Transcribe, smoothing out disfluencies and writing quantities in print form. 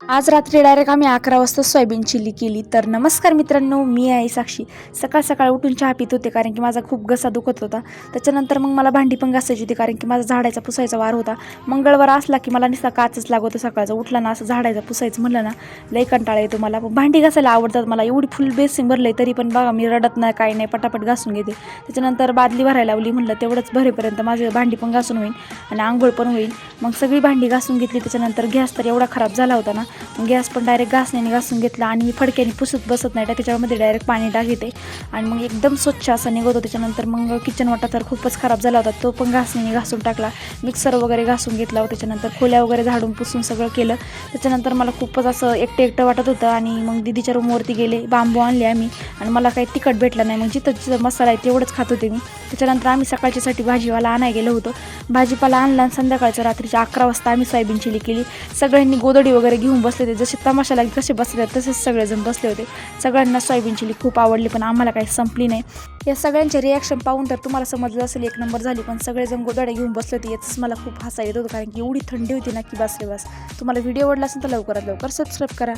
आज रात्री डायरेक्ट आम्ही 11 वाजता सोयाबीन चिली केली. तर नमस्कार मित्रांनो, मी आहे साक्षी. सकाळ सकाळ उठून चहा पित होते कारण की माझा खूप घसा दुखत होता. त्याच्यानंतर मग मला भांडी पण घासायची होती कारण की माझा झाडायचा पुसायचा वार होता. मंगळवार असला की मला नुसता काचच लागतो. सकाळचा उठला ना असं झाडायचं पुसायचं म्हणलं ना लई कंटाळा येतो मला. पण भांडी घासायला आवडतात मला. एवढी फुल बेसिंग भरले तरी पण बघा मी रडत नाही काही नाही, पटापट घासून घेते. त्याच्यानंतर बादली भरायला लावली. म्हणलं तेवढंच भरेपर्यंत माझे भांडी पण घासून होईल आणि आंघोळ पण होईल. मग सगळी भांडी घासून घेतली. त्याच्यानंतर गॅस तर एवढा खराब झाला होता ना, गॅस पण डायरेक्ट घासण्याने घासून घेतला आणि मी फडक्याने पुसत बसत नाही, त्याच्यामध्ये डायरेक्ट पाणी टाकते आणि मग एकदम स्वच्छ असं निघतो. त्याच्यानंतर मग किचन वाटा तर खूपच खराब झाला होता, तो पण घासण्याने घासून टाकला. मिक्सर वगैरे घासून घेतला. त्याच्यानंतर खोल्या वगैरे झाडून पुसून सगळं केलं. त्याच्यानंतर मला खूपच असं एकटं वाटत होतं आणि मग दीदीच्या रूमवरती गेले. बांबू आणले आम्ही आणि मला काही तिखट भेटलं नाही. मग जिथं मसाला आहे तेवढंच खात होते मी. त्याच्यानंतर आम्ही सकाळच्यासाठी भाजीवाला आणायला गेलो होतो. भाजीपाला आणला आणि संध्याकाळचं रात्रीच्या 11 वाजता आम्ही सोयाबीन चिली केली. सगळ्यांनी गोदडी वगैरे घेऊन बसले होते, जसे तमाशाला कसे बसले तसेच सगळेजण बसले होते. सगळ्यांना सोयाबीन चिली खूप आवडली, पण आम्हाला काही संपली नाही. या सगळ्यांचे रिॲक्शन पाहून तर तुम्हाला समजलं असेल एक नंबर झाली, पण सगळेजण गोदड्या घेऊन बसले होते. याच मला खूप हसायला येत होतं कारण की एवढी थंडी होती ना की बस रे बस. तुम्हाला व्हिडिओ आवडला असेल तर लवकरात लवकर सबस्क्राईब करा.